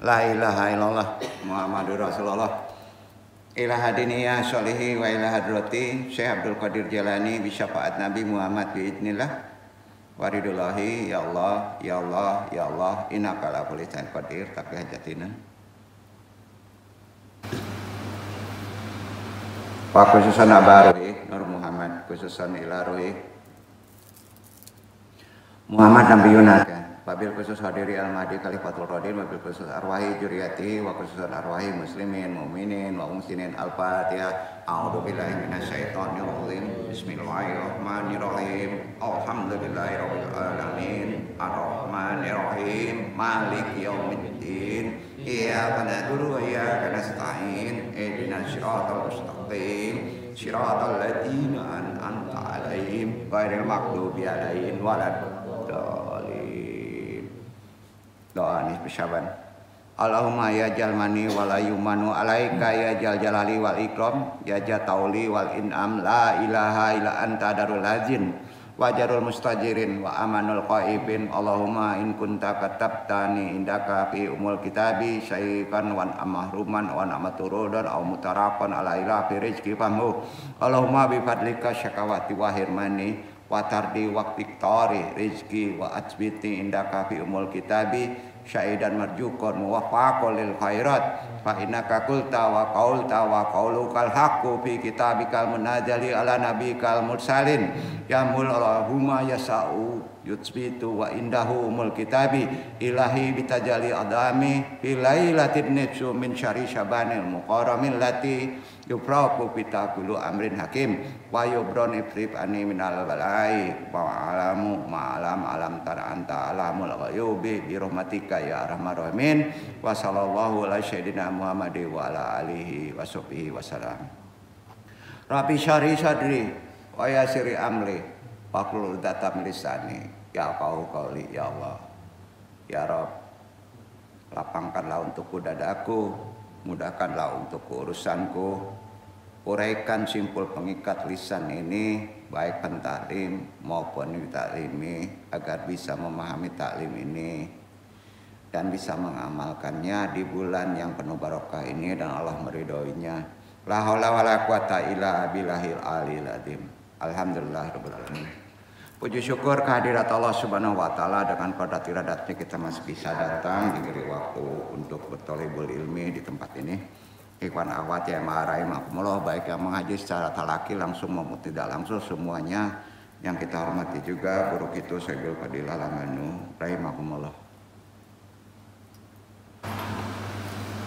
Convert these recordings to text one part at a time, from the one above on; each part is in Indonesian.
La ilaha illallah Muhammadur Rasulullah. Ila hadiniyah sholihi wa ila hadrati Syekh Abdul Qadir Jalani bi syafaat Nabi Muhammad biidznillah waridullahi ya Allah ya Allah ya Allah innaka ala kulli syai'in qadir takbir hajatina. Wa khususan abaruhi Nur Muhammad khususan ila ruhi Muhammad Nabiyun wabil khusus hadiri al-mahdi khalifatul radin wabil khusus arwahi juriyati wa khususan arwahi muslimin mu'minin wa muslimin al-fatihah. A'udzu billahi minasyaitonir rajim. Bismillahirrahmanirrahim. Alhamdulillahirabbil alamin arrahmanir rahim maliki yaumiddin iyyaka na'budu wa iyyaka nasta'in ihdinas siratal mustaqim siratal ladzina an'amta 'alaihim ghairil maghdubi 'alaihim waladdallin. Doa nih pesyaban. Allahumma ya jalmani wala yumanu alaika ya jal jalali wal ikram ya jatauli wal in'am la ilaha illa anta darul lazin wajarul mustajirin wa amanul qaibin. Allahumma in kunta katabtani indaka fi umul kitabi syai'an wan amahruman wan amaturudan aw mutarafan ala ila fi rizki famu. Allahumma bi fadlika syakawati wa hirmani wa tardi waqtik tari rizki wa atsbiti indaka fi umul kitabi syaidan marjukon muwafaqul lil khairat fa innaka qulta wa qaulukal haqqu fi kitabikal munazali ala nabikal mursalin yamul Allahumma yasau yutsbitu wa indahu umul kitabi ilahi bitajali adami fi lailatin nisfu min syari syabanil muqarramin lati yufraqu bitakulu amrin hakim wa yubron ifrib ani minal balai wa alamu ma'alam alam tara anta alamul ghayubi bi rahmatika ya arhamar rahimin wa sallallahu ala sayyidina Muhammadi wa ala alihi wa sahbihi wasallam. Rabbi syari sadri wa yasiri amri faqul datam lisani ya qauli ya Allah ya Rabb lapangkanlah untukku dadaku mudahkanlah untukku urusanku uraikan simpul pengikat lisan ini baik pentaklim maupun ditaklimi agar bisa memahami taklim ini dan bisa mengamalkannya di bulan yang penuh barokah ini dan Allah meridhoinya. La haula wala quwata illa billahil aliyil azim. Alhamdulillahirabbil alamin. Puji syukur kehadirat Allah Subhanahu wa taala dengan pada tiradatnya kita masih bisa datang diberi waktu untuk bertolibul ilmi di tempat ini. Ikhwan akhwat yang ma'arahimakumullah baik yang mengaji secara talaki langsung maupun tidak langsung semuanya yang kita hormati juga guru kita Syaikhul Fadilah Lamanu rahimakumullah.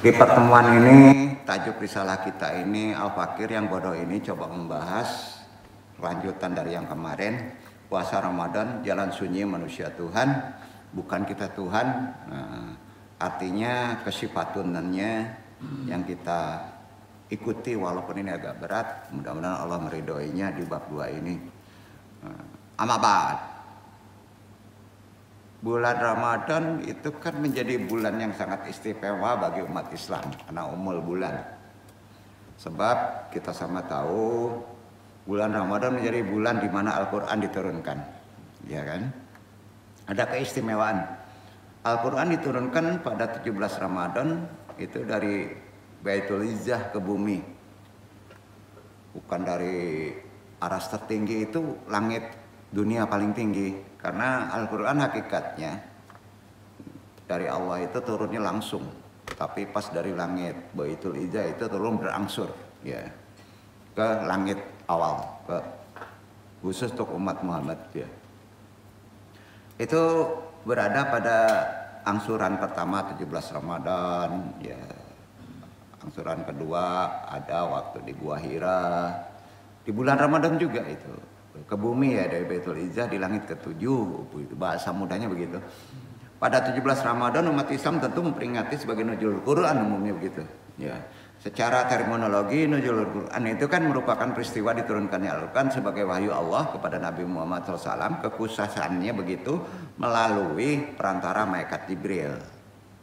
Di pertemuan ini tajuk risalah kita ini Al-Fakir yang bodoh ini coba membahas lanjutan dari yang kemarin puasa Ramadan jalan sunyi manusia Tuhan bukan kita Tuhan. Nah, artinya kesifatunannya yang kita ikuti walaupun ini agak berat mudah-mudahan Allah meridhoinya di bab 2 ini. Amma ba'd. Bulan Ramadan itu kan menjadi bulan yang sangat istimewa bagi umat Islam karena umul bulan. Sebab kita sama tahu bulan Ramadan menjadi bulan di mana Al-Qur'an diturunkan. Ya kan? Ada keistimewaan. Al-Qur'an diturunkan pada 17 Ramadan itu dari Baitul Izzah ke bumi. Bukan dari aras tertinggi itu langit dunia paling tinggi. Karena Al-Quran hakikatnya dari Allah itu turunnya langsung. Tapi pas dari langit Baitul Izzah itu turun berangsur ya, ke langit awal, ke khusus untuk umat Muhammad ya. Itu berada pada angsuran pertama 17 Ramadan ya. Angsuran kedua ada waktu di Gua Hira. Di bulan Ramadan juga itu ke bumi ya dari Baitul Izzah di langit ke-7 bahasa mudahnya begitu. Pada 17 Ramadan umat Islam tentu memperingati sebagai nuzulul Quran umumnya begitu ya. Secara terminologi nuzulul Quran itu kan merupakan peristiwa diturunkannya Al-Quran sebagai wahyu Allah kepada Nabi Muhammad SAW. Kekhususannya begitu melalui perantara malaikat Jibril.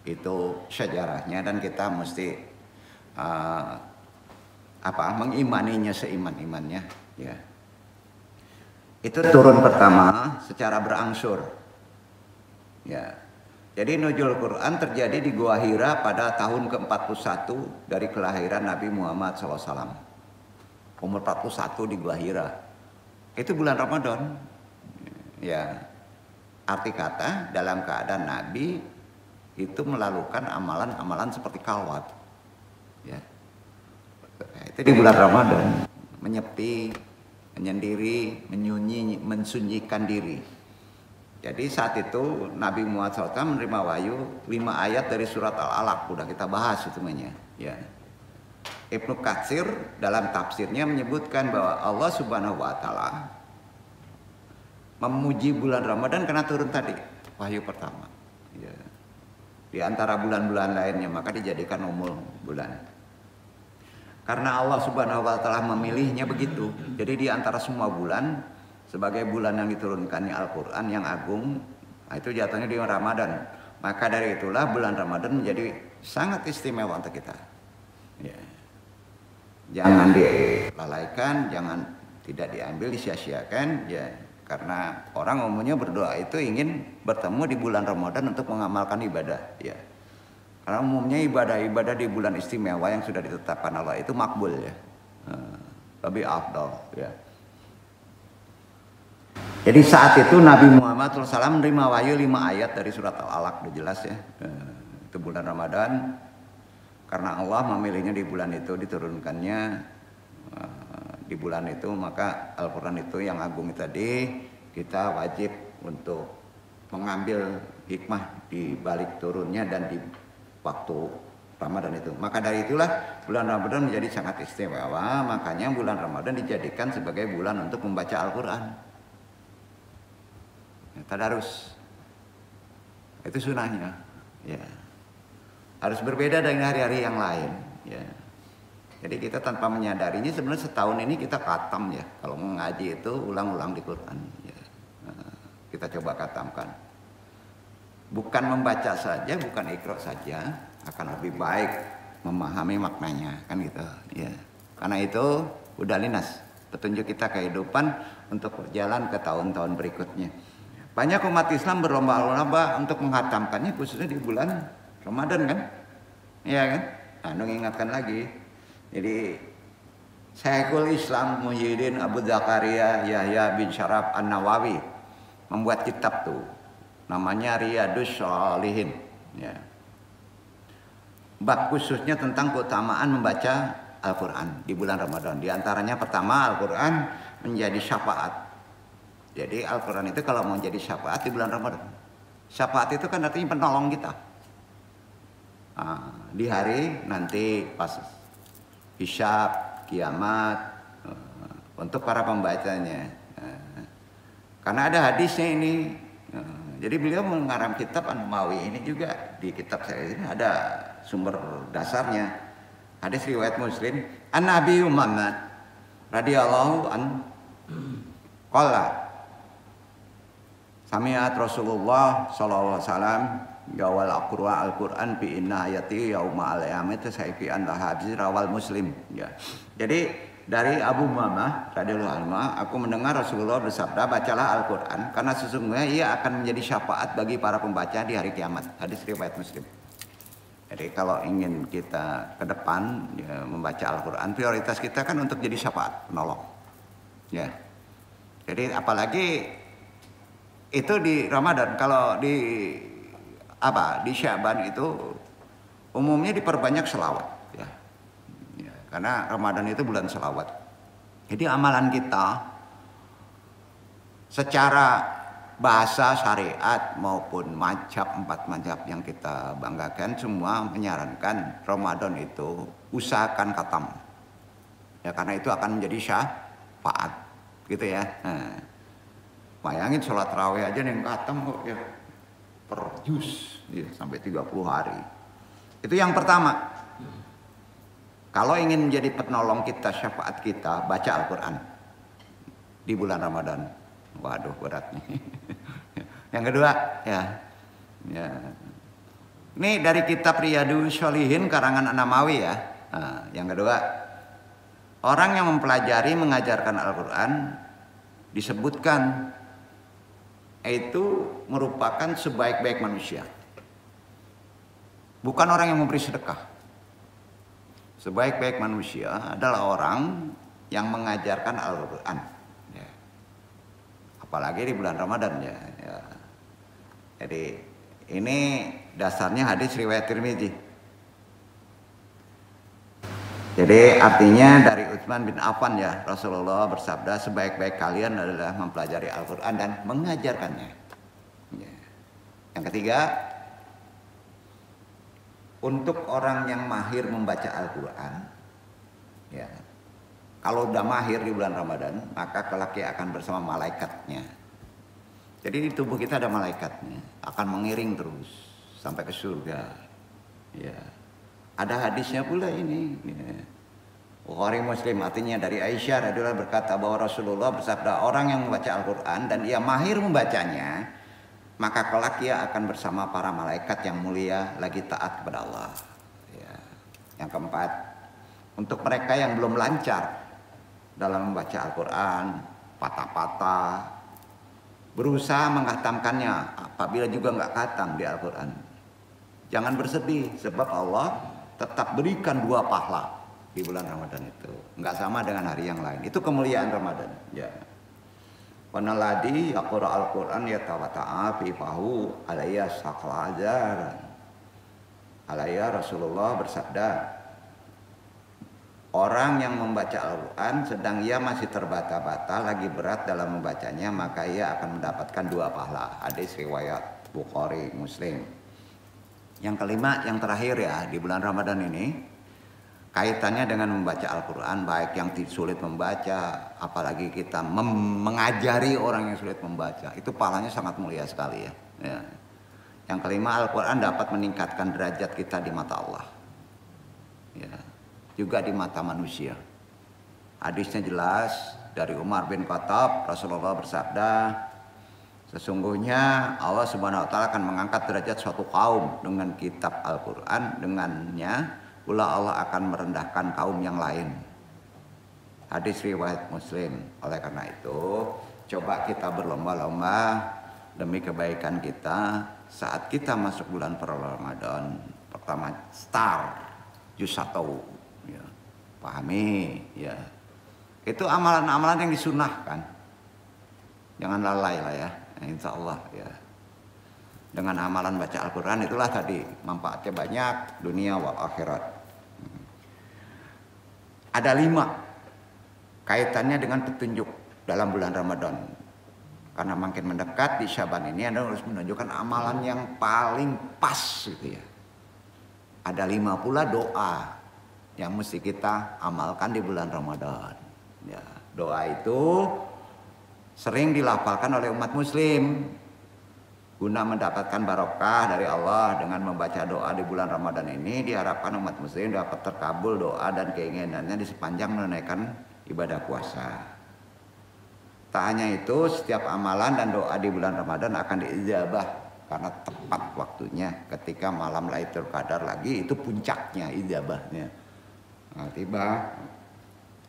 Itu sejarahnya dan kita mesti mengimaninya seiman-imannya ya. Itu turun pertama secara berangsur ya. Jadi nuzul Quran terjadi di Gua Hira pada tahun ke-41 dari kelahiran Nabi Muhammad SAW. Umur 41 di Gua Hira. Itu bulan Ramadan. Ya, arti kata dalam keadaan Nabi itu melakukan amalan-amalan seperti khalwat. Ya. Itu di bulan Ramadan. Menyepi, menyendiri, mensunyikan diri. Jadi saat itu Nabi Muhammad SAW menerima wahyu 5 ayat dari surat Al-Alaq, udah kita bahas itu namanya. Ya. Ibnu Katsir dalam tafsirnya menyebutkan bahwa Allah Subhanahu wa taala memuji bulan Ramadan karena turun tadi wahyu pertama. Ya. Di antara bulan-bulan lainnya maka dijadikan umul bulan. Karena Allah Subhanahu wa taala memilihnya begitu. Jadi di antara semua bulan sebagai bulan yang diturunkannya Al-Quran yang agung, itu jatuhnya di Ramadan. Maka dari itulah bulan Ramadan menjadi sangat istimewa untuk kita. Ya. Jangan dilalaikan, jangan tidak diambil, disia-siakan. Ya. Karena orang umumnya berdoa itu ingin bertemu di bulan Ramadan untuk mengamalkan ibadah. Ya. Karena umumnya ibadah-ibadah di bulan istimewa yang sudah ditetapkan Allah itu makbul ya, lebih afdal ya. Jadi saat itu Nabi Muhammad SAW menerima wahyu 5 ayat dari surat Al-Alaq, udah jelas ya. Itu bulan Ramadan. Karena Allah memilihnya di bulan itu, diturunkannya di bulan itu, maka Al-Quran itu yang agung tadi kita wajib untuk mengambil hikmah di balik turunnya dan di waktu Ramadan itu. Maka dari itulah bulan Ramadan menjadi sangat istimewa. Makanya bulan Ramadan dijadikan sebagai bulan untuk membaca Al-Quran. Tadarus itu sunahnya ya, harus berbeda dengan hari-hari yang lain ya. Jadi kita tanpa menyadarinya sebenarnya setahun ini kita khatam ya, kalau mengaji itu ulang-ulang di Quran ya. Kita coba khatamkan, bukan membaca saja, bukan iqra saja, akan lebih baik memahami maknanya kan gitu ya. Karena itu udah linas petunjuk kita kehidupan untuk berjalan ke tahun-tahun berikutnya. Banyak umat Islam berlomba-lomba untuk menghatamkannya khususnya di bulan Ramadan kan? Iya kan? Nah, ingatkan lagi. Jadi Syekhul Islam Muhyiddin Abu Zakaria Yahya bin Syaraf An-Nawawi membuat kitab tuh namanya Riyadhus Shalihin ya. Bab khususnya tentang keutamaan membaca Al-Quran di bulan Ramadan. Di antaranya pertama, Al-Quran menjadi syafaat. Jadi Al-Quran itu kalau mau jadi syafaat di bulan Ramadan, syafaat itu kan artinya penolong kita. Nah, di hari nanti pas hisab, kiamat, untuk para pembacanya. Karena ada hadisnya ini. Jadi beliau mengarang kitab An-Nawawi ini juga, di kitab saya ini ada sumber dasarnya. Hadis riwayat Muslim, An-Nabi Muhammad radhiyallahu an qala Sami'at Rasulullah sallallahu alaihi wasallam gawal aqra al-Qur'an bi inna ayati yauma al-qiyamah sayfi an lahabzi rawal Muslim ya. Jadi dari Abu Umamah radhiyallahu anhu, aku mendengar Rasulullah bersabda, bacalah Al-Qur'an karena sesungguhnya ia akan menjadi syafaat bagi para pembaca di hari kiamat. Hadis riwayat Muslim. Jadi kalau ingin kita ke depan ya, membaca Al-Quran, prioritas kita kan untuk jadi syafaat, penolong. Ya. Jadi apalagi itu di Ramadan. Kalau di Syaban itu umumnya diperbanyak selawat. Ya. Ya, karena Ramadan itu bulan selawat. Jadi amalan kita secara bahasa syariat maupun mazhab 4 mazhab yang kita banggakan semua menyarankan Ramadan itu usahakan khatam. Ya karena itu akan menjadi syafaat gitu ya. Nah, bayangin sholat tarawih aja yang khatam kok ya per juz ya, sampai 30 hari. Itu yang pertama. Kalau ingin menjadi penolong kita, syafaat kita, baca Al-Quran di bulan Ramadan. Waduh berat nih. Yang kedua ya. Ini dari kitab Riyadhus Shalihin karangan An-Nawawi ya. Nah, yang kedua, orang yang mempelajari mengajarkan Al-Quran disebutkan itu merupakan sebaik-baik manusia. bukan orang yang memberi sedekah. Sebaik-baik manusia adalah orang yang mengajarkan Al-Quran. Ya. Apalagi di bulan Ramadan ya. Jadi ini dasarnya hadis riwayat Tirmidzi. Jadi artinya dari Utsman bin Affan ya, Rasulullah bersabda sebaik-baik kalian adalah mempelajari Al-Quran dan mengajarkannya. Ya. Yang ketiga, untuk orang yang mahir membaca Al-Quran, ya, kalau udah mahir di bulan Ramadan, maka kelak ia akan bersama malaikatnya. Jadi di tubuh kita ada malaikatnya, akan mengiring terus sampai ke surga. Ya. Ada hadisnya pula ini. Ya. Bukhari Muslim, artinya dari Aisyah radhiyallahu berkata bahwa Rasulullah bersabda, orang yang membaca Al-Quran dan ia mahir membacanya, maka kelak ia akan bersama para malaikat yang mulia lagi taat kepada Allah. Ya. Yang keempat, untuk mereka yang belum lancar dalam membaca Al-Quran, patah-patah, berusaha menghatamkannya apabila juga nggak khatam di Al-Quran. Jangan bersedih, sebab Allah tetap berikan 2 pahala di bulan Ramadan itu. Nggak sama dengan hari yang lain. Itu kemuliaan Ramadan. Ya. Wanaladi yaqra al-Quran yatawata'a fi fahu alayya saqal ajaran. Alayya Rasulullah bersabda, orang yang membaca Al-Quran sedang ia masih terbata-bata lagi berat dalam membacanya, maka ia akan mendapatkan 2 pahala. Hadis riwayat Bukhari Muslim. Yang kelima, yang terakhir ya di bulan Ramadan ini, kaitannya dengan membaca Al-Quran, baik yang sulit membaca, apalagi kita mengajari orang yang sulit membaca, itu pahalanya sangat mulia sekali ya. Ya. Yang kelima, Al-Quran dapat meningkatkan derajat kita di mata Allah, ya, juga di mata manusia. Hadisnya jelas dari Umar bin Khattab, Rasulullah bersabda, sesungguhnya Allah Subhanahu wa taala akan mengangkat derajat suatu kaum dengan kitab Al-Quran, dengannya pula Allah akan merendahkan kaum yang lain. Hadis riwayat Muslim. Oleh karena itu, coba kita berlomba-lomba demi kebaikan kita saat kita masuk bulan Ramadan. Pertama, start juz 1. Ya. Pahami, ya. Itu amalan-amalan yang disunahkan. Jangan lalai lah ya, insya Allah ya. Dengan amalan baca Al-Quran itulah tadi manfaatnya banyak dunia wal akhirat. Ada 5 kaitannya dengan petunjuk dalam bulan Ramadan. Karena makin mendekat di Syaban ini Anda harus menunjukkan amalan yang paling pas gitu ya. Ada 5 pula doa yang mesti kita amalkan di bulan Ramadan. Ya, doa itu sering dilafalkan oleh umat muslim guna mendapatkan barokah dari Allah. Dengan membaca doa di bulan Ramadan ini diharapkan umat muslim dapat terkabul doa dan keinginannya di sepanjang menunaikan ibadah puasa. Tak hanya itu, setiap amalan dan doa di bulan Ramadan akan diijabah karena tepat waktunya ketika malam Lailatul Qadar lagi, itu puncaknya ijabahnya. Nah, tiba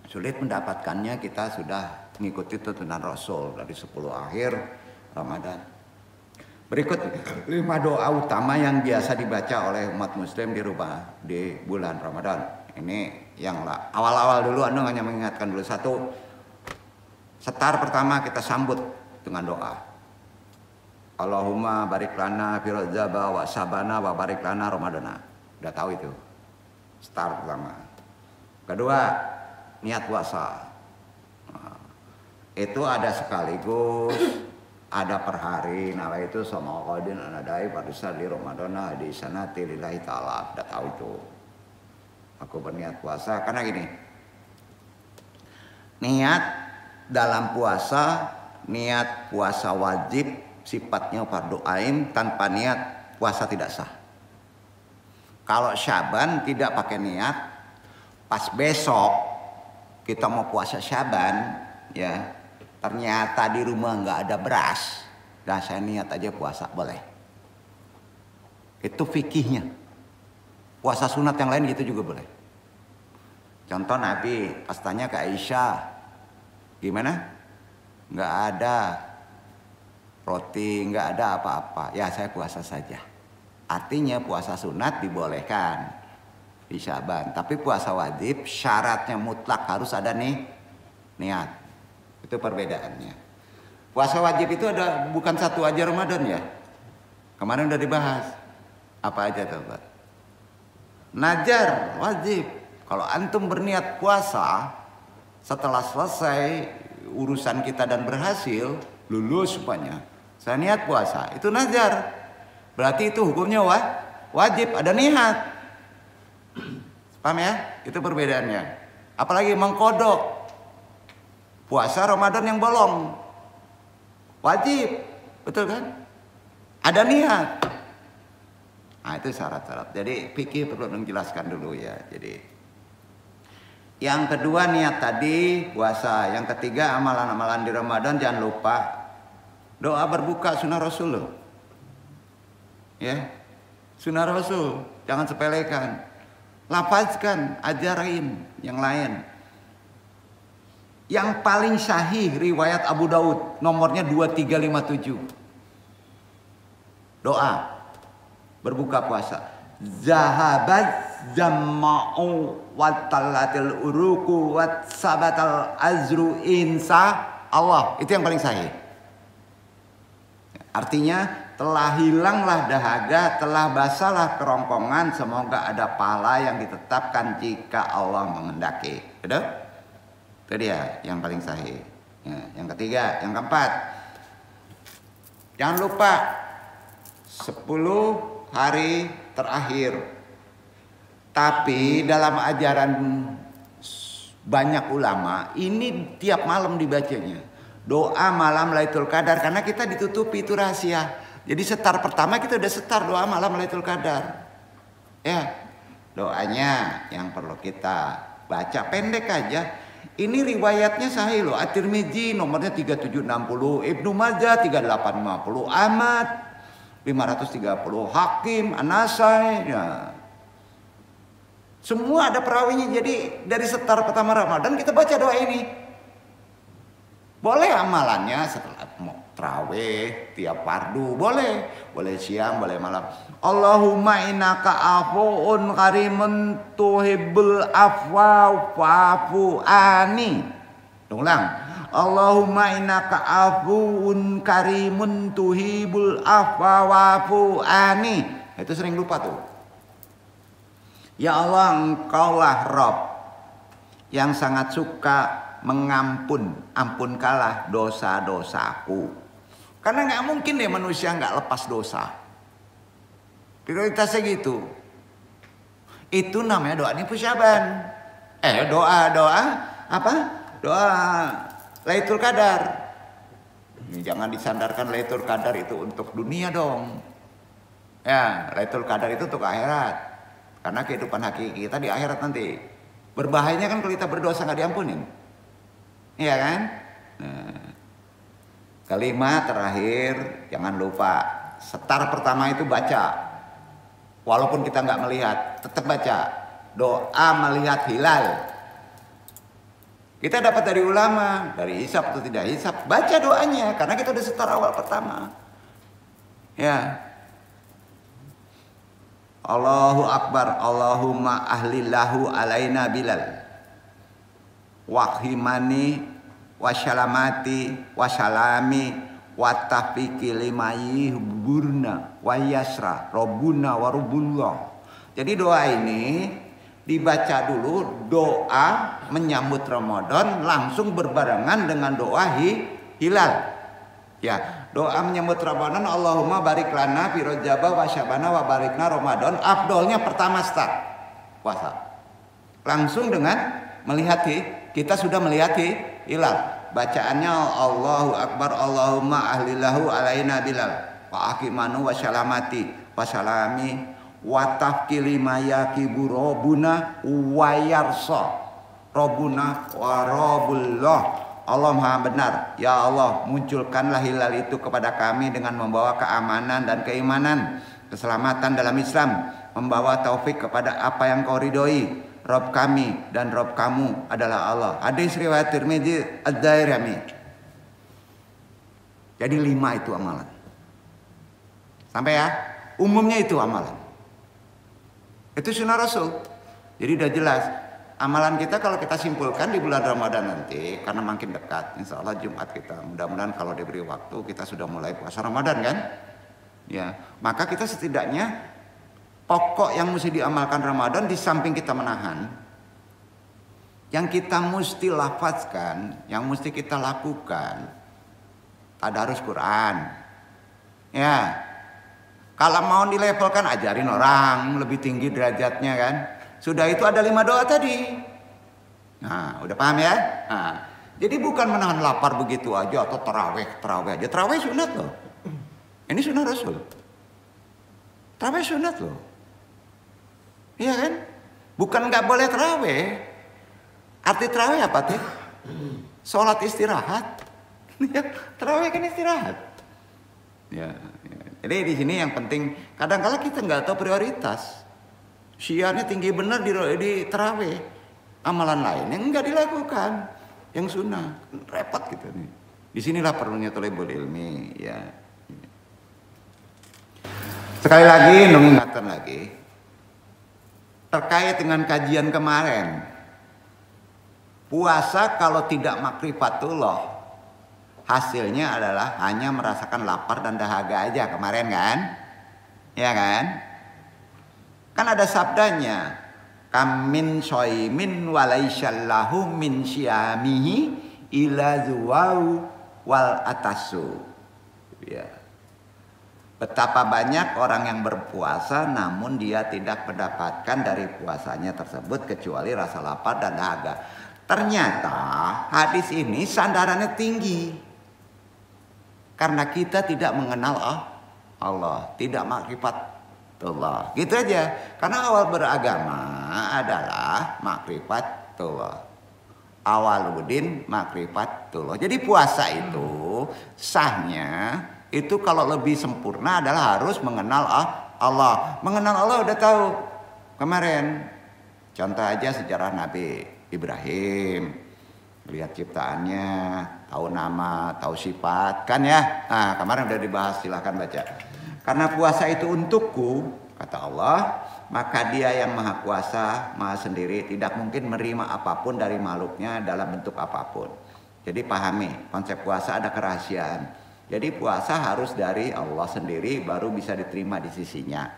sulit mendapatkannya, kita sudah mengikuti tuntunan Rasul dari 10 akhir Ramadan. Berikut 5 doa utama yang biasa dibaca oleh umat muslim di rumah di bulan Ramadan. Ini yang awal-awal dulu Anda hanya mengingatkan dulu. 1, setar pertama kita sambut dengan doa. Allahumma barik lana fi Rajaba wa Sabana wa barik lana Ramadana. Udah tahu itu. Setar pertama. Kedua, niat puasa. Nah, itu ada sekaligus, ada per hari. Nah itu sama qadin anadai pada saat di Ramadan di sana lillahi ta'ala. Udah tahu itu. Aku berniat puasa karena gini. Niat dalam puasa, niat puasa wajib sifatnya fardhu ain, tanpa niat puasa tidak sah. Kalau Syaban tidak pakai niat, pas besok kita mau puasa Syaban ya, ternyata di rumah nggak ada beras, dan saya niat aja puasa, boleh. Itu fikihnya. Puasa sunat yang lain gitu juga boleh. Contoh Nabi pas tanya ke Aisyah, gimana? Nggak ada roti, nggak ada apa-apa. Ya saya puasa saja. Artinya puasa sunat dibolehkan di Syaban, tapi puasa wajib syaratnya mutlak harus ada nih niat. Itu perbedaannya. Puasa wajib itu ada bukan satu aja Ramadan ya. Kemarin udah dibahas. Apa aja tuh, Pak? Najar wajib. Kalau antum berniat puasa setelah selesai urusan kita dan berhasil lulus semuanya, saya niat puasa, itu najar. Berarti itu hukumnya wajib, ada niat. Paham ya? Itu perbedaannya. Apalagi mengkodok puasa Ramadan yang bolong, wajib, betul kan? Ada niat. Nah itu syarat-syarat. Jadi fikih perlu menjelaskan dulu ya. Jadi yang kedua niat tadi puasa. Yang ketiga amalan-amalan di Ramadan jangan lupa doa berbuka sunnah Rasul. Ya, sunnah Rasul, jangan sepelekan. Lafazkan, ajarin yang lain. Yang paling sahih riwayat Abu Daud, nomornya 2357. Doa berbuka puasa. Zahabat zamma'u wa talatil uruku wa sabatal azru insya Allah. Itu yang paling sahih. Artinya telah hilanglah dahaga, telah basahlah kerongkongan, semoga ada pahala yang ditetapkan jika Allah menghendaki. Betul? Itu dia yang paling sahih. Ya, yang ketiga, yang keempat. Jangan lupa 10 hari terakhir. Tapi dalam ajaran banyak ulama, ini tiap malam dibacanya. Doa malam Lailatul Qadar, karena kita ditutupi itu rahasia. Jadi setar pertama kita udah setar doa malam Lailatul Qadar. Ya, doanya yang perlu kita baca pendek aja. Ini riwayatnya sahih loh. At-Tirmidzi nomornya 3760, Ibnu Majah 3850, Ahmad 530, Hakim, An-Nasai. Ya. Semua ada perawinya. Jadi dari setar pertama Ramadan kita baca doa ini. Boleh amalannya setelah tarawih, tiap fardu, boleh siang, boleh malam. Allahumma innaka afuun karimun tuhibbul afwa fa'fu ani. Ulang. Allahumma innaka afuun karimun tuhibbul afwa wa'fu ani. Itu sering lupa tuh. Ya Allah, Engkaulah Rabb yang sangat suka mengampun, ampunkanlah dosa-dosaku. Karena nggak mungkin deh manusia nggak lepas dosa. Prioritasnya gitu. Itu namanya doa nipu Syaban. Doa apa? Doa Lailatul Qadar. Jangan disandarkan Lailatul Qadar itu untuk dunia dong. Ya, Lailatul Qadar itu untuk akhirat. Karena kehidupan hakiki kita di akhirat nanti. Berbahayanya kan kalau kita berdosa nggak diampunin. Iya kan? Nah, kalimat terakhir jangan lupa setar pertama itu baca. Walaupun kita nggak melihat, tetap baca. Doa melihat hilal. Kita dapat dari ulama, dari hisab atau tidak hisab, baca doanya karena kita udah setar awal pertama. Ya. Allahu Akbar, Allahumma ahlillahu alaina bilal. Wahimani wasyalamati wasalami watafiki limayi burna wayasra robuna warubullah. Jadi doa ini dibaca dulu, doa menyambut Ramadan langsung berbarengan dengan doa hilal. Ya, doa menyambut Ramadan, Allahumma barik lana fi Rajab wa Syabana wa barikna Ramadan. Afdolnya pertama start puasa. Langsung dengan melihat kita sudah melihat hilal. Bacaannya Allahu Akbar, Allahumma ahlilahu alaina bilal wa akimanu wa syalamati wa salami wa tafkili mayaki burobuna wa yarsa robuna wa robullah. Allah Maha benar. Ya Allah, munculkanlah hilal itu kepada kami dengan membawa keamanan dan keimanan, keselamatan dalam Islam, membawa taufik kepada apa yang Kau ridhoi. Rob kami dan Rob kamu adalah Allah. Hadis riwayat Tirmidzi Ad-Dairami. Jadi 5 itu amalan. Sampai ya? umumnya itu amalan. Itu sunnah Rasul. Jadi udah jelas. Amalan kita kalau kita simpulkan di bulan Ramadan nanti, karena makin dekat, insya Allah Jumat kita, mudah-mudahan kalau diberi waktu kita sudah mulai puasa Ramadan kan? Ya, maka kita setidaknya pokok yang mesti diamalkan Ramadan di samping kita menahan, yang kita mesti lafazkan, yang mesti kita lakukan, tadarus Quran. Ya, kalau mau dilevelkan ajarin orang lebih tinggi derajatnya kan. Sudah itu ada 5 doa tadi. Nah, udah paham ya? Nah, jadi bukan menahan lapar begitu aja atau terawih aja. Terawih sunat loh. Ini sunnah Rasul. Terawih sunat loh. Iya kan? Bukan nggak boleh terawih. Arti terawih apa tuh? Sholat istirahat. Terawih kan istirahat. Ya. Jadi di sini yang penting, kadang-kala kita nggak tahu prioritas. Syiarnya tinggi benar di terawih, amalan lain yang nggak dilakukan, yang sunnah, repot gitu nih. Disinilah perlunya thalibul ilmi, ya. Sekali lagi, mengingatkan lagi terkait dengan kajian kemarin, puasa kalau tidak makrifatullah, hasilnya adalah hanya merasakan lapar dan dahaga aja kemarin kan, ya kan? Kan ada sabdanya, kamin soimin walaisyallahu min syamihi ila zuwau wal atasu. Ya. Betapa banyak orang yang berpuasa namun dia tidak mendapatkan dari puasanya tersebut kecuali rasa lapar dan dahaga. Ternyata hadis ini sandarannya tinggi. Karena kita tidak mengenal Allah, tidak makrifat Allah. Gitu aja. Karena awal beragama adalah makrifatullah. Awal budin makrifatullah. Jadi puasa itu sahnya itu kalau lebih sempurna adalah harus mengenal Allah. Mengenal Allah udah tahu kemarin. Contoh aja sejarah Nabi Ibrahim. Lihat ciptaannya, tahu nama, tahu sifat kan ya. Nah, kemarin udah dibahas, silahkan baca. Karena puasa itu untukku, kata Allah, maka dia yang maha kuasa, maha sendiri, tidak mungkin menerima apapun dari makhluknya dalam bentuk apapun. Jadi pahami, konsep puasa ada kerahasiaan. Jadi puasa harus dari Allah sendiri baru bisa diterima di sisinya.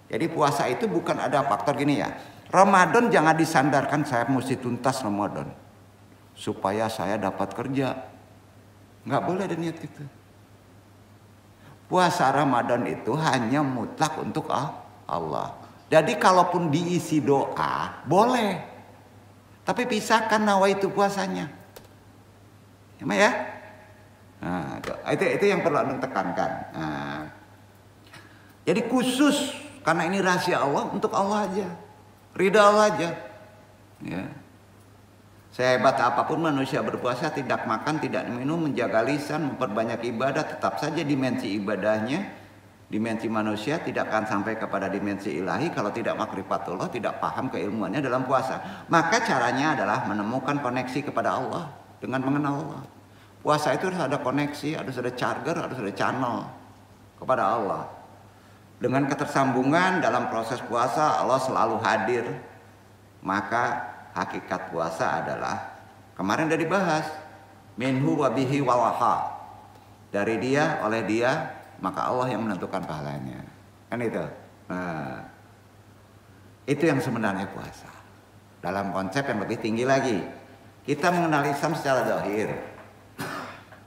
Jadi puasa itu bukan ada faktor gini ya. Ramadan jangan disandarkan saya mesti tuntas Ramadan supaya saya dapat kerja. Nggak boleh ada niat gitu. Puasa Ramadan itu hanya mutlak untuk Allah. Jadi kalaupun diisi doa, boleh. Tapi pisahkan nawaitu puasanya. Ya? Nah, itu yang perlu Anda tekankan. Nah, jadi khusus karena ini rahasia Allah, untuk Allah aja. Ridha Allah aja. Ya. Sehebat apapun manusia berpuasa, tidak makan, tidak minum, menjaga lisan, memperbanyak ibadah, tetap saja dimensi ibadahnya, dimensi manusia tidak akan sampai kepada dimensi ilahi kalau tidak makrifatullah, tidak paham keilmuannya dalam puasa. Maka caranya adalah menemukan koneksi kepada Allah dengan mengenal Allah. Puasa itu harus ada koneksi, harus ada charger, harus ada channel kepada Allah. Dengan ketersambungan dalam proses puasa, Allah selalu hadir. Maka hakikat puasa adalah kemarin udah dibahas, minhu wabihi wawaha, dari dia, oleh dia, maka Allah yang menentukan pahalanya. Kan itu. Nah, itu yang sebenarnya puasa. Dalam konsep yang lebih tinggi lagi, kita mengenal Islam secara zahir,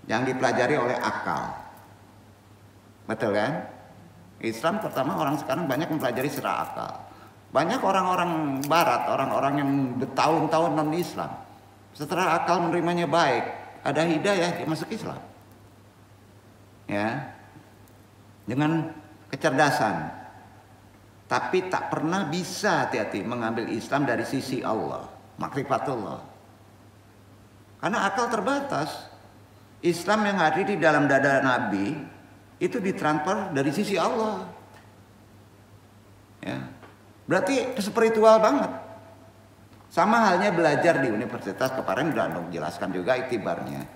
yang dipelajari oleh akal. Betul kan? Islam pertama orang sekarang banyak mempelajari secara akal. Banyak orang-orang barat, orang-orang yang bertahun-tahun non-Islam, setelah akal menerimanya baik, ada hidayah, dia masuk Islam. Ya. Dengan kecerdasan. Tapi tak pernah bisa hati-hati mengambil Islam dari sisi Allah, makrifatullah. Karena akal terbatas. Islam yang hadir di dalam dada Nabi itu ditransfer dari sisi Allah. Ya. Berarti spiritual banget. Sama halnya belajar di universitas, kemarin udah jelaskan juga iktibarnya.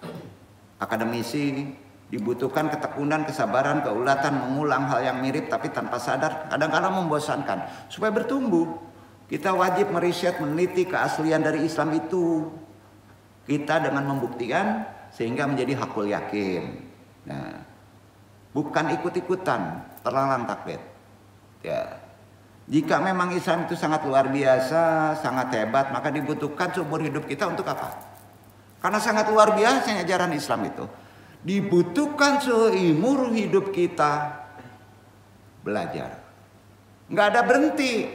Akademisi Dibutuhkan ketekunan, kesabaran, keulatan, mengulang hal yang mirip tapi tanpa sadar, kadang-kadang membosankan. Supaya bertumbuh, kita wajib meriset, meneliti keaslian dari Islam itu. Kita dengan membuktikan sehingga menjadi hakul yakin. Nah, bukan ikut-ikutan, terlalang takbir. Ya. Jika memang Islam itu sangat luar biasa, sangat hebat, maka dibutuhkan seumur hidup kita untuk apa? Karena sangat luar biasa ajaran Islam itu. Dibutuhkan seumur hidup kita belajar. Nggak ada berhenti.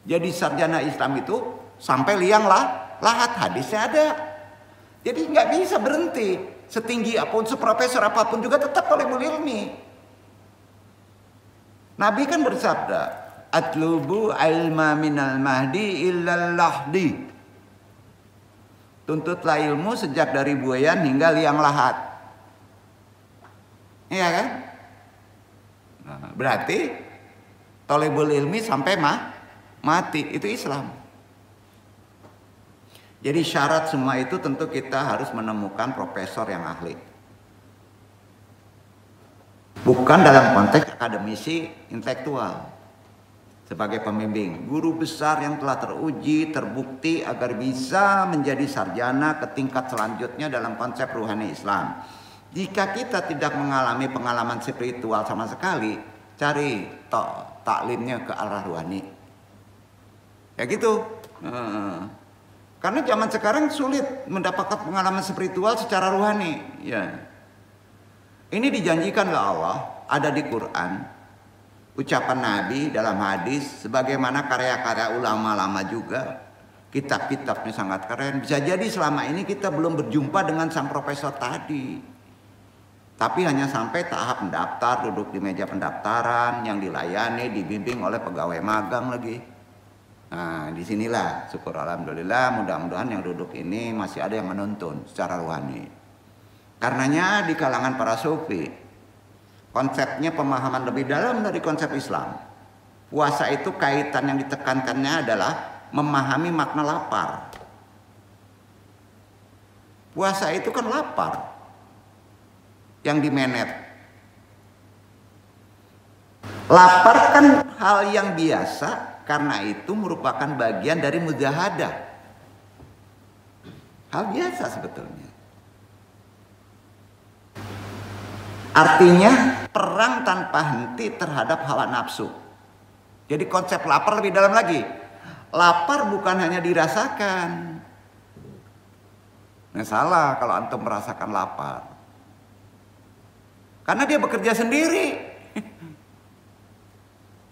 Jadi sarjana Islam itu sampai liang lahat, hadisnya ada. Jadi nggak bisa berhenti. Setinggi apapun, seprofesor apapun juga tetap thalibul ilmi. Nabi kan bersabda, atlubu ilma minal mahdi illal lahdi. Tuntutlah ilmu sejak dari buayan hingga liang lahat. Iya kan? Nah, berarti thalibul ilmi sampai mati, itu Islam. Jadi syarat semua itu tentu kita harus menemukan profesor yang ahli. Bukan dalam konteks akademisi intelektual. Sebagai pembimbing, guru besar yang telah teruji, terbukti agar bisa menjadi sarjana ke tingkat selanjutnya dalam konsep ruhani Islam. Jika kita tidak mengalami pengalaman spiritual sama sekali, cari taklimnya ke arah ruhani. Ya gitu. Karena zaman sekarang sulit mendapatkan pengalaman spiritual secara ruhani. Ya. Ini dijanjikan oleh Allah, ada di Quran, ucapan Nabi dalam hadis, sebagaimana karya-karya ulama lama juga. Kitab-kitabnya sangat keren. Bisa jadi selama ini kita belum berjumpa dengan sang profesor tadi. Tapi hanya sampai tahap mendaftar, duduk di meja pendaftaran, yang dilayani, dibimbing oleh pegawai magang lagi. Nah, disinilah syukur alhamdulillah, mudah-mudahan yang duduk ini masih ada yang menuntun secara rohani. Karenanya di kalangan para sufi, konsepnya pemahaman lebih dalam dari konsep Islam. Puasa itu kaitan yang ditekankannya adalah memahami makna lapar. Puasa itu kan lapar yang dimenet. Lapar kan hal yang biasa, karena itu merupakan bagian dari mujahadah. Hal biasa sebetulnya. Artinya perang tanpa henti terhadap hawa nafsu. Jadi konsep lapar lebih dalam lagi. Lapar bukan hanya dirasakan. Nah, salah kalau antum merasakan lapar. Karena dia bekerja sendiri.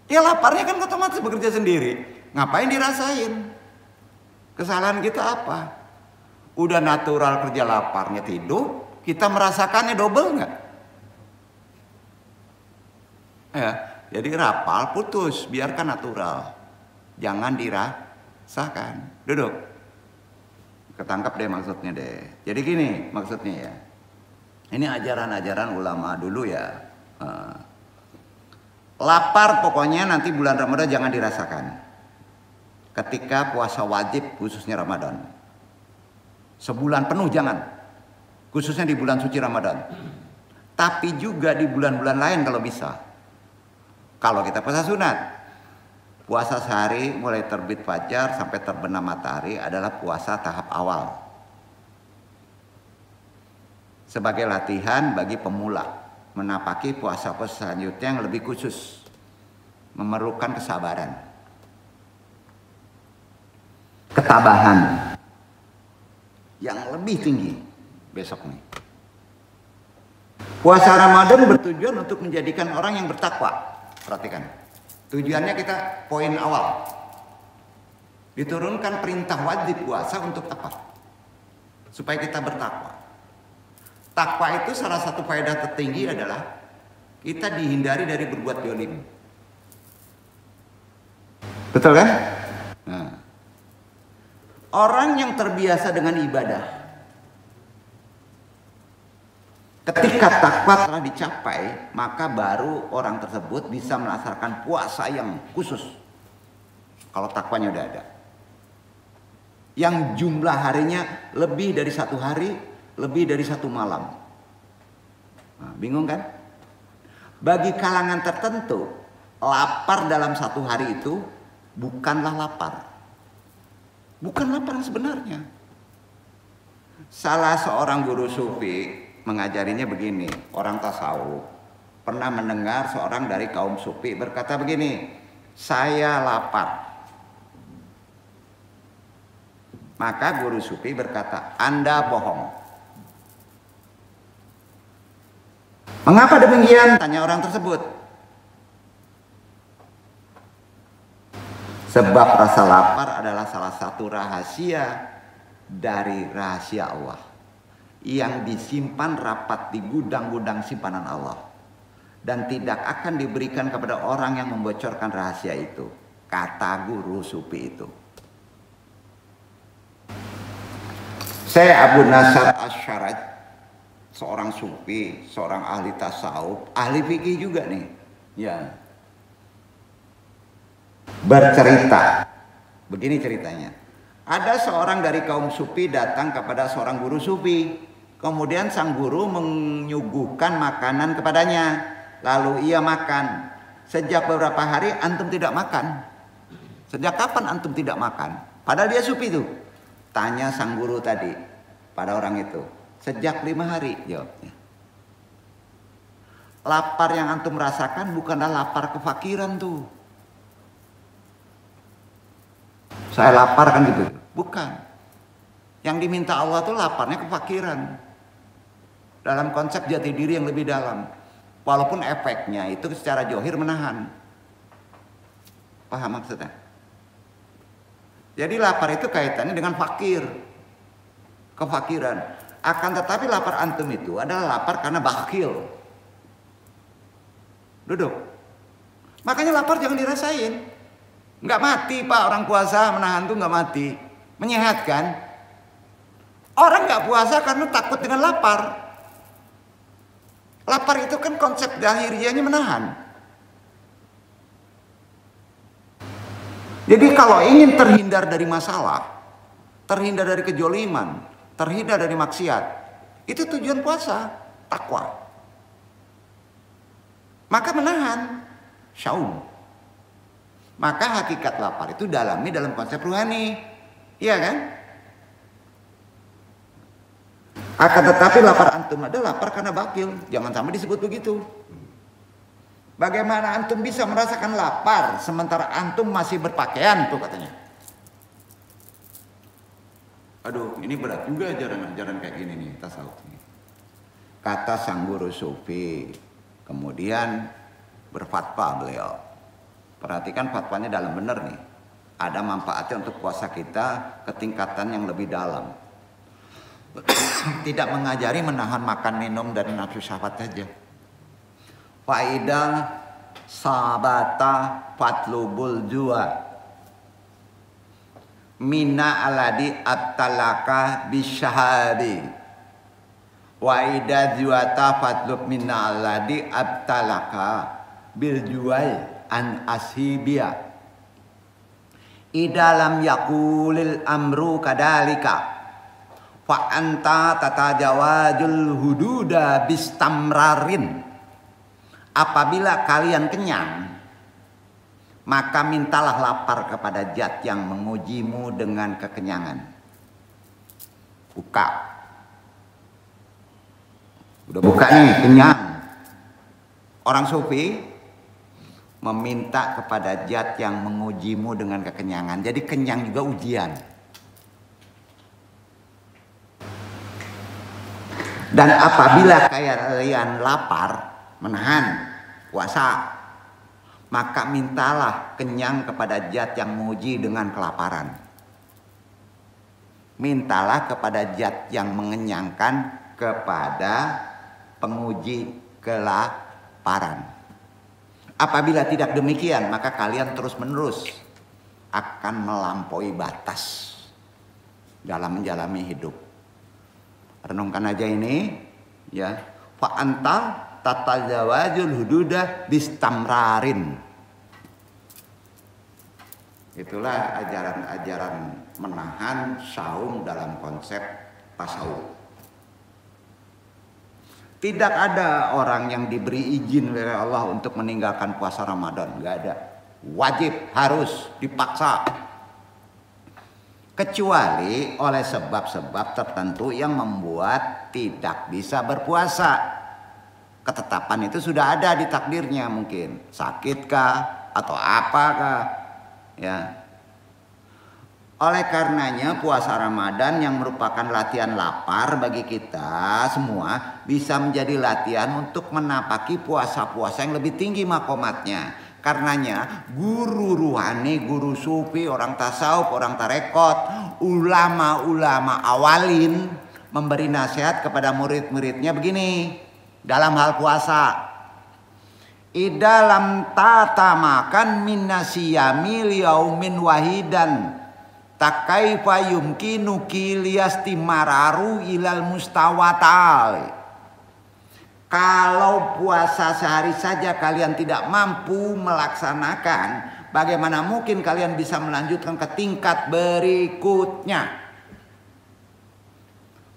Ya laparnya kan otomatis bekerja sendiri. Ngapain dirasain? Kesalahan kita apa? Udah natural kerja laparnya tidur, kita merasakannya double nggak? Ya, jadi rapal putus, biarkan natural. Jangan dirasakan. Duduk. Ketangkap deh maksudnya deh. Jadi gini maksudnya ya. Ini ajaran-ajaran ulama dulu ya. Lapar pokoknya nanti bulan Ramadan jangan dirasakan. Ketika puasa wajib khususnya Ramadan. Sebulan penuh jangan. Khususnya di bulan suci Ramadan. Tapi juga di bulan-bulan lain kalau bisa. Kalau kita puasa sunat. Puasa sehari mulai terbit fajar sampai terbenam matahari adalah puasa tahap awal. Sebagai latihan bagi pemula menapaki puasa-puasa selanjutnya yang lebih khusus, memerlukan kesabaran, ketabahan yang lebih tinggi besok nih. Puasa Ramadan bertujuan untuk menjadikan orang yang bertakwa. Perhatikan, tujuannya kita poin awal, diturunkan perintah wajib puasa untuk apa? Supaya kita bertakwa. Takwa itu salah satu faedah tertinggi adalah kita dihindari dari berbuat dolim. Betul kan? Nah, orang yang terbiasa dengan ibadah, ketika takwa telah dicapai, maka baru orang tersebut bisa melaksanakan puasa yang khusus. Kalau takwanya udah ada, yang jumlah harinya lebih dari 1 hari, lebih dari 1 malam. Nah, bingung kan? Bagi kalangan tertentu, lapar dalam satu hari itu bukanlah lapar. Bukan lapar yang sebenarnya. Salah seorang guru sufi mengajarinya begini, orang tasawuf. Pernah mendengar seorang dari kaum sufi berkata begini, saya lapar. Maka guru sufi berkata, Anda bohong. Mengapa demikian? Tanya orang tersebut. Sebab rasa lapar adalah salah satu rahasia dari rahasia Allah yang disimpan rapat di gudang-gudang simpanan Allah dan tidak akan diberikan kepada orang yang membocorkan rahasia itu, kata guru sufi itu. Saya Abu Nasar Asy-Syaraj, seorang sufi, seorang ahli tasawuf, ahli fikih juga nih, ya, bercerita. Begini ceritanya. Ada seorang dari kaum sufi datang kepada seorang guru sufi. Kemudian sang guru menyuguhkan makanan kepadanya. Lalu ia makan. Sejak beberapa hari antum tidak makan. Sejak kapan antum tidak makan? Padahal dia sufi itu. Tanya sang guru tadi pada orang itu. Sejak 5 hari, jawabnya. Lapar yang antum rasakan bukanlah lapar kefakiran tuh. Saya lapar kan gitu. Bukan. Yang diminta Allah tuh laparnya kefakiran. Dalam konsep jati diri yang lebih dalam. Walaupun efeknya itu secara johir menahan. Paham maksudnya? Jadi lapar itu kaitannya dengan fakir. Kefakiran. Akan tetapi lapar antum itu adalah lapar karena bakhil. Duduk. Makanya lapar jangan dirasain. Nggak mati pak, orang puasa menahan tuh nggak mati. Menyehatkan. Orang nggak puasa karena takut dengan lapar. Lapar itu kan konsep zahiriahnya menahan. Jadi kalau ingin terhindar dari masalah, terhindar dari kejoliman, terhindar dari maksiat, itu tujuan puasa, takwa. Maka menahan, syaum. Maka hakikat lapar itu dalami dalam konsep ruhani, iya kan? Akan tetapi lapar antum adalah lapar karena bakil, jangan sampai disebut begitu. Bagaimana antum bisa merasakan lapar sementara antum masih berpakaian tuh katanya. Aduh, ini berat juga ajaran-ajaran kayak gini nih, tasawuf. Kata sang guru sufi, kemudian berfatwa beliau. Perhatikan fatwanya dalam benar nih. Ada manfaatnya untuk puasa kita ke tingkatan yang lebih dalam. Tidak mengajari menahan makan minum dari nafsu syahwat saja. Faidah sabata fatlubul jua mina aladi at-talaka bisyahadi wa idza juata fatlub mina aladi at-talaka bil jual an asibia idalam yakulil amru kadalika fa anta tatajawazul hududa bistamrarin. Apabila kalian kenyang, maka mintalah lapar kepada zat yang mengujimu dengan kekenyangan. Buka. Udah buka nih, kenyang. Orang sufi meminta kepada zat yang mengujimu dengan kekenyangan. Jadi kenyang juga ujian. Dan apabila kalian lapar, menahan puasa, maka mintalah kenyang kepada zat yang menguji dengan kelaparan. Mintalah kepada zat yang mengenyangkan kepada penguji kelaparan. Apabila tidak demikian, maka kalian terus-menerus akan melampaui batas dalam menjalani hidup. Renungkan aja ini, ya. Fa anta tatajawazul hududa bistamrarin. Itulah ajaran-ajaran menahan saum dalam konsep tasawuf. Tidak ada orang yang diberi izin oleh Allah untuk meninggalkan puasa Ramadan, nggak ada. Wajib, harus, dipaksa. Kecuali oleh sebab-sebab tertentu yang membuat tidak bisa berpuasa. Ketetapan itu sudah ada di takdirnya, mungkin sakitkah atau apakah, ya. Oleh karenanya puasa Ramadan yang merupakan latihan lapar bagi kita semua bisa menjadi latihan untuk menapaki puasa-puasa yang lebih tinggi makomatnya. Karenanya guru ruhani, guru sufi, orang tasawuf, orang tarekat, ulama-ulama awalin memberi nasihat kepada murid-muridnya begini dalam hal puasa. Idalam tata makan minasiyami liyaumin wahidan takaifa yumkinu kiliyastimararu ilal mustawatal. Kalau puasa sehari saja kalian tidak mampu melaksanakan, bagaimana mungkin kalian bisa melanjutkan ke tingkat berikutnya?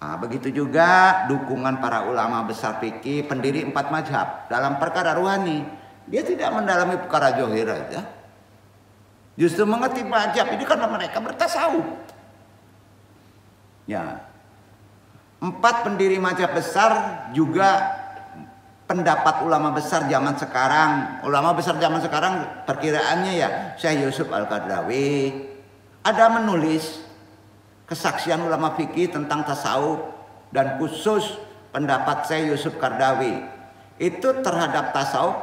Nah, begitu juga dukungan para ulama besar fikih, pendiri 4 mazhab dalam perkara ruhani. Dia tidak mendalami perkara zohir aja. Justru mengerti mazhab ini karena mereka bertasawuf. Ya. 4 pendiri mazhab besar juga pendapat ulama besar zaman sekarang. Ulama besar zaman sekarang perkiraannya ya Syekh Yusuf Al-Qaradawi ada menulis kesaksian ulama fikih tentang tasawuf, dan khusus pendapat Syekh Yusuf Qaradawi itu terhadap tasawuf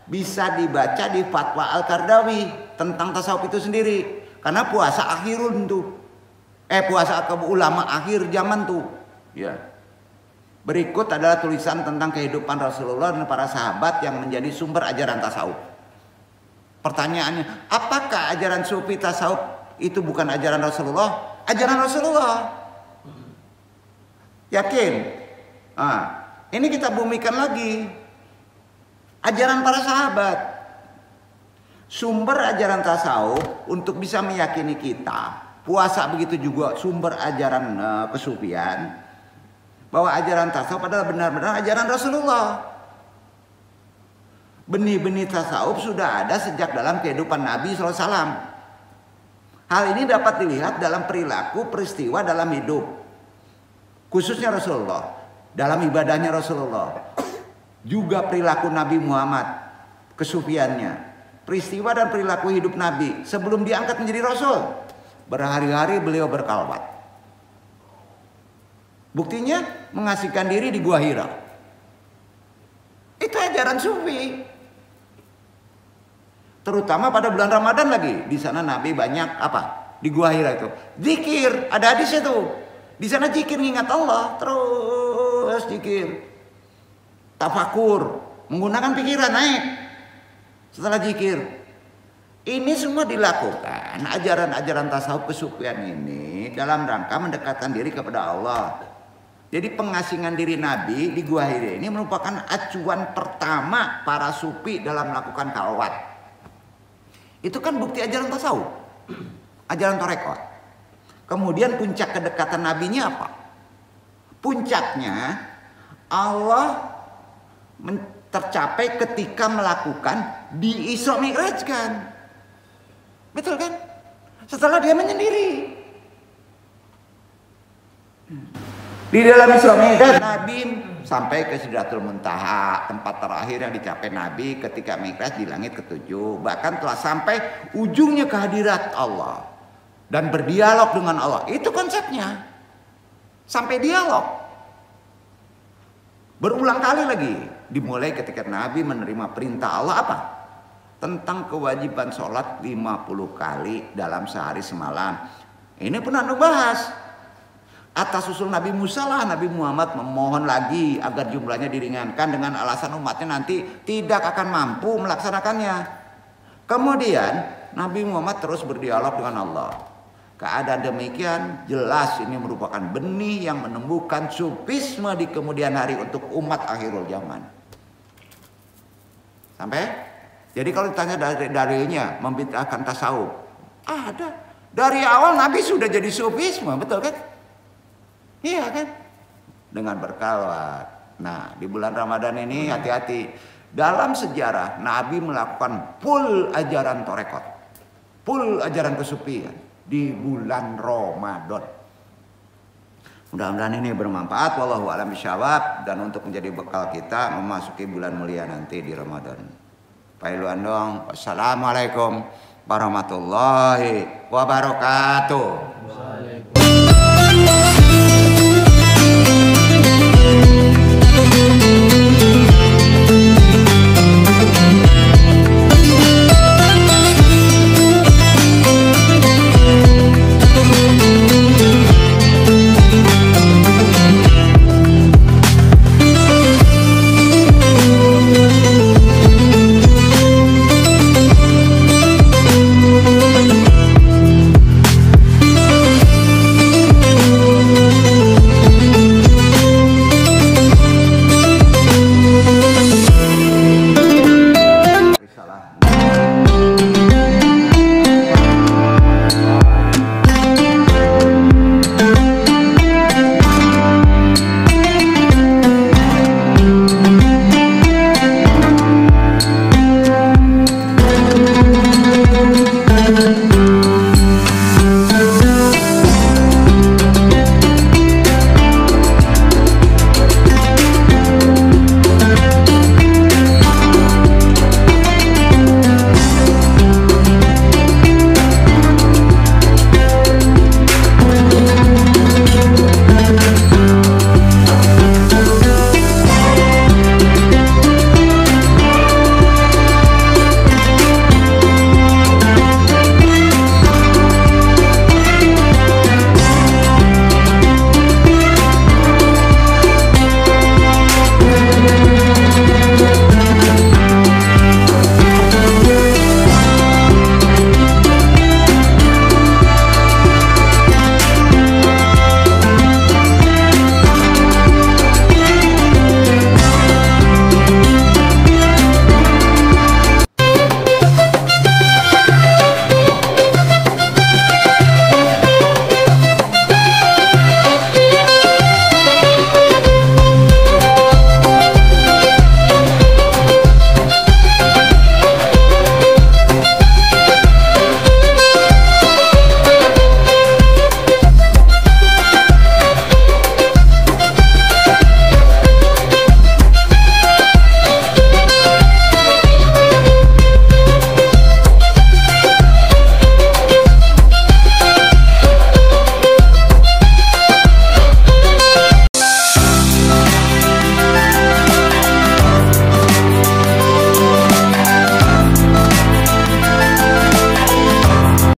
bisa dibaca di fatwa Al-Qaradawi tentang tasawuf itu sendiri, karena puasa akhirun tuh puasa ke ulama akhir zaman tuh ya. Berikut adalah tulisan tentang kehidupan Rasulullah dan para sahabat yang menjadi sumber ajaran tasawuf. Pertanyaannya, apakah ajaran sufi tasawuf itu bukan ajaran Rasulullah? Ajaran Rasulullah. Yakin? Nah, ini kita bumikan lagi. Ajaran para sahabat. Sumber ajaran tasawuf untuk bisa meyakini kita. Puasa begitu juga sumber ajaran kesufian. Bahwa ajaran tasawuf adalah benar-benar ajaran Rasulullah. Benih-benih tasawuf sudah ada sejak dalam kehidupan Nabi SAW. Hal ini dapat dilihat dalam perilaku peristiwa dalam hidup, khususnya Rasulullah, dalam ibadahnya Rasulullah. Juga perilaku Nabi Muhammad, kesufiannya, peristiwa dan perilaku hidup Nabi sebelum diangkat menjadi Rasul. Berhari-hari beliau berkalwat. Buktinya mengasihkan diri di Gua Hira. Itu ajaran sufi. Terutama pada bulan Ramadan lagi. Di sana Nabi banyak apa? Di Gua Hira itu zikir, ada hadis itu. Di sana zikir ngingat Allah, terus zikir. Tafakur, menggunakan pikiran naik. Setelah zikir. Ini semua dilakukan ajaran-ajaran tasawuf kesufian ini dalam rangka mendekatkan diri kepada Allah. Jadi pengasingan diri Nabi di Gua Hira ini merupakan acuan pertama para sufi dalam melakukan khalwat. Itu kan bukti ajaran tasawuf, ajaran tarekat. Kemudian puncak kedekatan Nabinya apa? Puncaknya Allah tercapai ketika melakukan di Isra Mi'raj kan. Betul kan? Setelah dia menyendiri. Di dalam Isra Mi'raj Nabi sampai ke Sidratul Muntaha, tempat terakhir yang dicapai Nabi ketika Mi'raj di langit ke-7. Bahkan telah sampai ujungnya kehadirat Allah dan berdialog dengan Allah. Itu konsepnya. Sampai dialog. Berulang kali lagi. Dimulai ketika Nabi menerima perintah Allah apa? Tentang kewajiban sholat 50 kali dalam sehari semalam. Ini pernah dibahas. Atas usul Nabi Musa lah Nabi Muhammad memohon lagi agar jumlahnya diringankan dengan alasan umatnya nanti tidak akan mampu melaksanakannya. Kemudian Nabi Muhammad terus berdialog dengan Allah. Keadaan demikian jelas ini merupakan benih yang menumbuhkan sufisme di kemudian hari untuk umat akhirul zaman. Sampai? Jadi kalau ditanya dalilnya membid'ahkan tasawuf, ada. Dari awal Nabi sudah jadi sufisme, betul kan? Iya kan? Dengan berkalwat, Nah, di bulan Ramadan ini hati-hati. Dalam sejarah Nabi melakukan full ajaran torekot, full ajaran kesufian di bulan Ramadan. Mudah-mudahan ini bermanfaat. Wallahu a'lam bishawab, dan untuk menjadi bekal kita memasuki bulan mulia nanti di Ramadan. Pak Iluan dong. Wassalamualaikum warahmatullahi wabarakatuh.